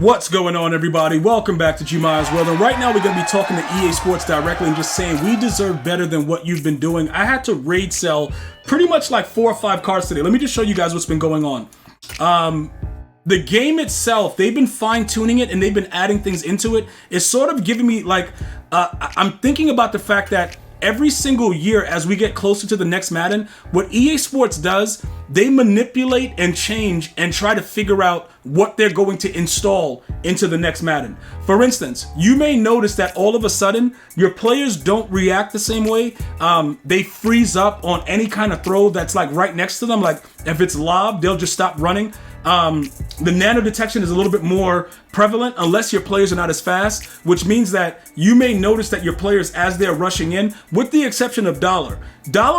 What's going on, everybody? Welcome back to GmiasWorld, and right now we're going to be talking to EA Sports directly and just saying we deserve better than what you've been doing. I had to raid sell pretty much like 4 or 5 cards today. Let me just show you guys what's been going on. The game itself, they've been fine-tuning it and they've been adding things into it. It's sort of giving me like, I'm thinking about the fact that every single year as we get closer to the next Madden, what EA Sports does, they manipulate and change and try to figure out what they're going to install into the next Madden. For instance, you may notice that all of a sudden, your players don't react the same way. They freeze up on any kind of throw that's like right next to them. Like if it's lob, they'll just stop running. The nano detection is a little bit more prevalent unless your players are not as fast, which means that you may notice that your players, as they're rushing in, with the exception of Dollar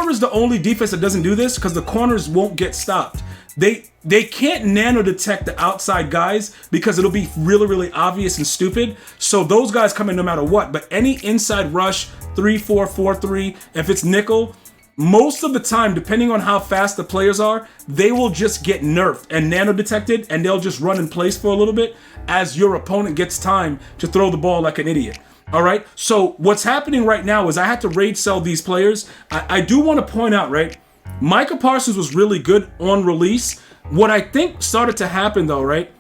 is the only defense that doesn't do this because the corners won't get stopped. They can't nano detect the outside guys because it'll be really, really obvious and stupid. So those guys come in no matter what. But any inside rush, 3-4, 4-3, if it's nickel, most of the time, depending on how fast the players are, they will just get nerfed and nano detected, and they'll just run in place for a little bit as your opponent gets time to throw the ball like an idiot. All right, so what's happening right now is I had to raid sell these players. I do want to point out, right, Micah Parsons was really good on release. What I think started to happen though, right,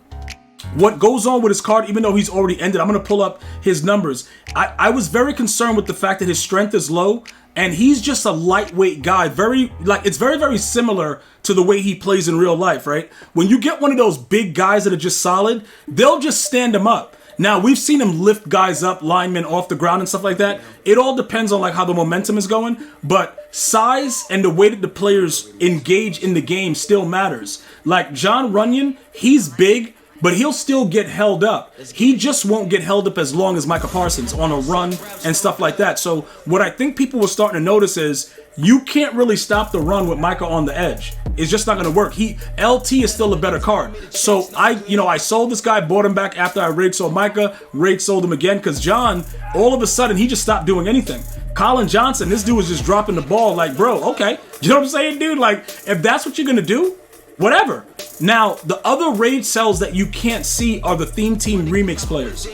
what goes on with his card, even though he's already ended, I'm going to pull up his numbers. I was very concerned with the fact that his strength is low, and he's just a lightweight guy. It's very, very similar to the way he plays in real life, right? When you get one of those big guys that are just solid, they'll just stand him up. Now, we've seen him lift guys up, linemen off the ground and stuff like that. It all depends on like how the momentum is going, but size and the way that the players engage in the game still matters. Like John Runyon, he's big, but he'll still get held up. He just won't get held up as long as Micah Parsons on a run and stuff like that. So what I think people were starting to notice is you can't really stop the run with Micah on the edge. It's just not going to work. LT is still a better card. So I sold this guy, bought him back after I raid sold Micah, raid sold him again because John, all of a sudden, he just stopped doing anything. Colin Johnson, this dude was just dropping the ball like, bro, okay. You know what I'm saying, dude? Like, if that's what you're going to do, whatever. Now, the other raid cells that you can't see are the Theme Team Remix players.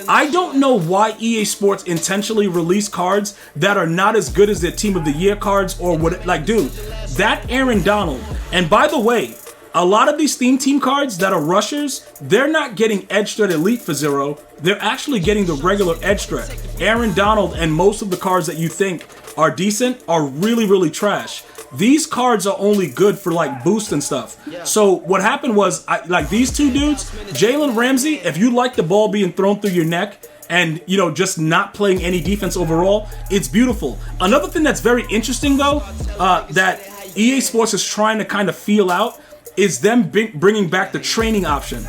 I don't know why EA Sports intentionally release cards that are not as good as their Team of the Year cards or what. Like, dude, that Aaron Donald. And by the way, a lot of these Theme Team cards that are rushers, they're not getting Edge Threat Elite for 0. They're actually getting the regular Edge Threat. Aaron Donald and most of the cards that you think are decent are really, really trash. These cards are only good for like boost and stuff. So what happened was, like these two dudes, Jalen Ramsey, if you like the ball being thrown through your neck and, you know, just not playing any defense overall, it's beautiful. Another thing that's very interesting though, that EA Sports is trying to kind of feel out is them bringing back the training option.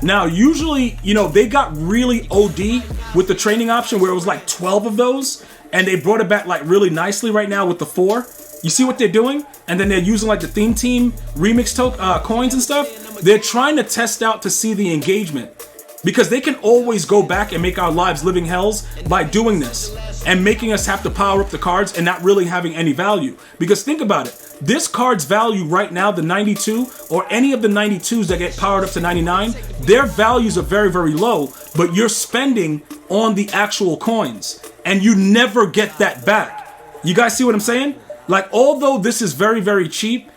Now, usually, you know, they got really OD with the training option where it was like 12 of those, and they brought it back like really nicely right now with the 4. You see what they're doing? And then they're using like the Theme Team Remix coins and stuff. They're trying to test out to see the engagement because they can always go back and make our lives living hells by doing this and making us have to power up the cards and not really having any value. Because think about it. This card's value right now, the 92 or any of the 92s that get powered up to 99, their values are very, very low, but you're spending on the actual coins and you never get that back. You guys see what I'm saying? Like, although this is very, very cheap,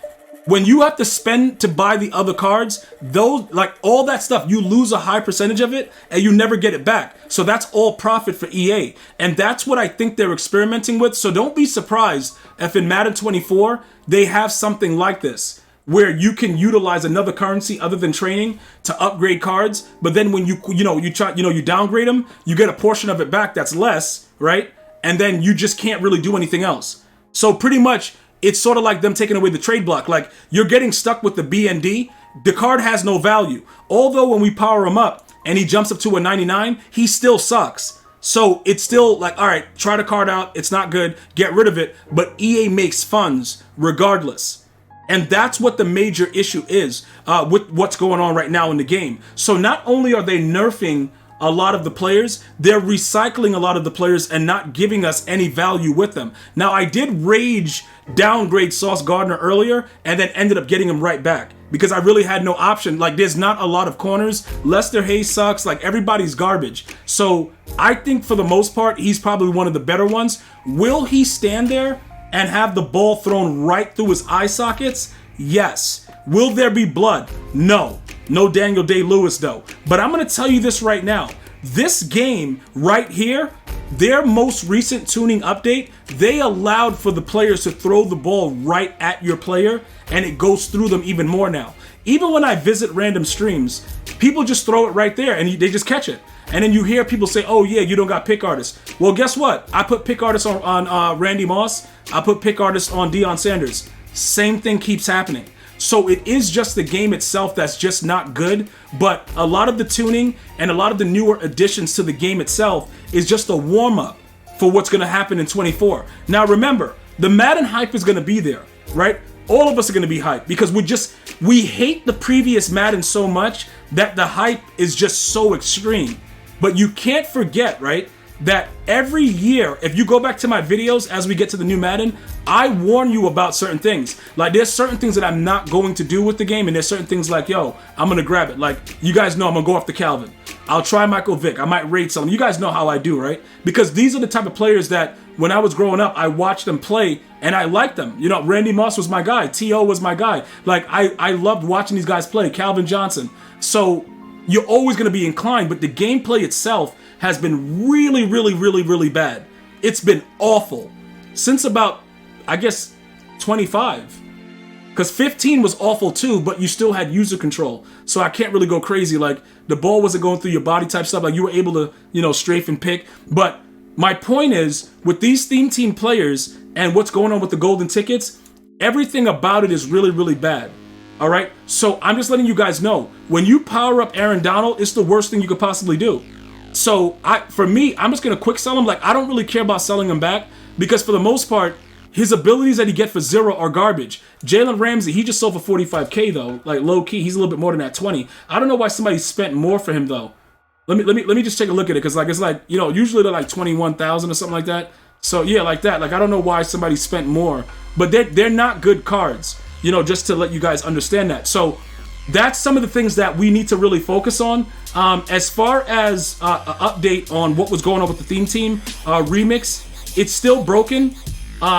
when you have to spend to buy the other cards, those, like all that stuff, you lose a high percentage of it and you never get it back. So that's all profit for EA. And that's what I think they're experimenting with. So don't be surprised if in Madden 24, they have something like this, where you can utilize another currency other than training to upgrade cards. But then when you downgrade them, you get a portion of it back that's less, right? And then you just can't really do anything else. So pretty much, it's sort of like them taking away the trade block. Like, you're getting stuck with the BND. The card has no value. Although when we power him up and he jumps up to a 99, he still sucks. So it's still like, all right, try the card out. It's not good. Get rid of it. But EA makes funds regardless. And that's what the major issue is with what's going on right now in the game. So not only are they nerfing a lot of the players, they're recycling a lot of the players and not giving us any value with them. Now, I did rage downgrade Sauce Gardner earlier and then ended up getting him right back. because I really had no option. Like, there's not a lot of corners. Lester Hayes sucks. Like, everybody's garbage. So I think for the most part, he's probably one of the better ones. Will he stand there and have the ball thrown right through his eye sockets? Yes. Will there be blood? No. No Daniel Day-Lewis, though. But I'm going to tell you this right now. This game right here, their most recent tuning update, they allowed for the players to throw the ball right at your player, and it goes through them even more now. Even when I visit random streams, people just throw it right there and they just catch it. And then you hear people say, oh yeah, you don't got pick artists. Well, guess what? I put pick artists on Randy Moss. I put pick artists on Deion Sanders. Same thing keeps happening. So it is just the game itself that's just not good, but a lot of the tuning and a lot of the newer additions to the game itself is just a warm-up for what's going to happen in 24. Now remember, the Madden hype is going to be there, right? All of us are going to be hyped because we hate the previous Madden so much that the hype is just so extreme. But you can't forget, right, that every year, if you go back to my videos as we get to the new Madden, I warn you about certain things. Like, there's certain things that I'm not going to do with the game, and there's certain things like, yo, I'm going to grab it. Like, you guys know I'm going to go after Calvin. I'll try Michael Vick. I might raid someone. You guys know how I do, right? Because these are the type of players that when I was growing up, I watched them play, and I liked them. You know, Randy Moss was my guy. T.O. was my guy. Like, I loved watching these guys play. Calvin Johnson. So you're always going to be inclined, but the gameplay itself has been really, really, really, really bad. It's been awful since about, I guess, 25. Because 15 was awful too, but you still had user control. So I can't really go crazy. Like, the ball wasn't going through your body type stuff. Like, you were able to, you know, strafe and pick. But my point is, with these theme team players and what's going on with the golden tickets, everything about it is really, really bad. All right? So I'm just letting you guys know, when you power up Aaron Donald, it's the worst thing you could possibly do. So for me, I'm just going to quick sell him. Like, I don't really care about selling him back because for the most part, his abilities that he get for 0 are garbage. Jalen Ramsey, he just sold for 45K though. Like, low key, he's a little bit more than that 20. I don't know why somebody spent more for him though. Let me just take a look at it because like it's like, you know, usually they're like 21,000 or something like that. So yeah, like that. Like, I don't know why somebody spent more, but they're not good cards. You know, just to let you guys understand that. So that's some of the things that we need to really focus on. As far as an update on what was going on with the theme team remix, it's still broken.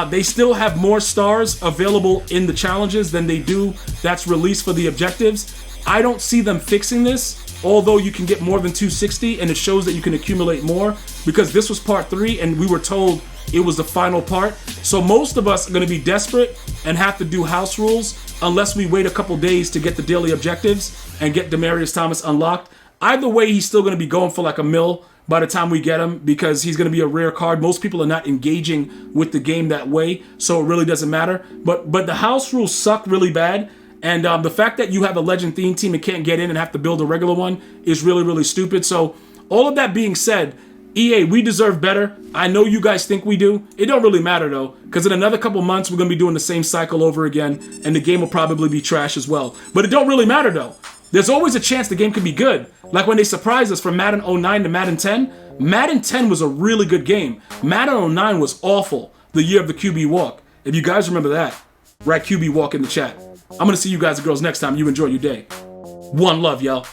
They still have more stars available in the challenges than they do that's released for the objectives. I don't see them fixing this, although you can get more than 260 and it shows that you can accumulate more because this was part 3 and we were told it was the final part. So most of us are going to be desperate and have to do house rules unless we wait a couple days to get the daily objectives and get Demaryius Thomas unlocked. Either way, he's still going to be going for like $1 million by the time we get him because he's going to be a rare card. Most people are not engaging with the game that way, so it really doesn't matter. But the house rules suck really bad. And the fact that you have a legend theme team and can't get in and have to build a regular one is really, really stupid. So all of that being said, EA, we deserve better. I know you guys think we do. It don't really matter though, because in another couple months we're going to be doing the same cycle over again, and the game will probably be trash as well. But it don't really matter though. There's always a chance the game could be good. Like when they surprised us from Madden 09 to Madden 10. Madden 10 was a really good game. Madden 09 was awful. The year of the QB walk. If you guys remember that, write QB walk in the chat. I'm going to see you guys and girls next time. You enjoy your day. One love, y'all.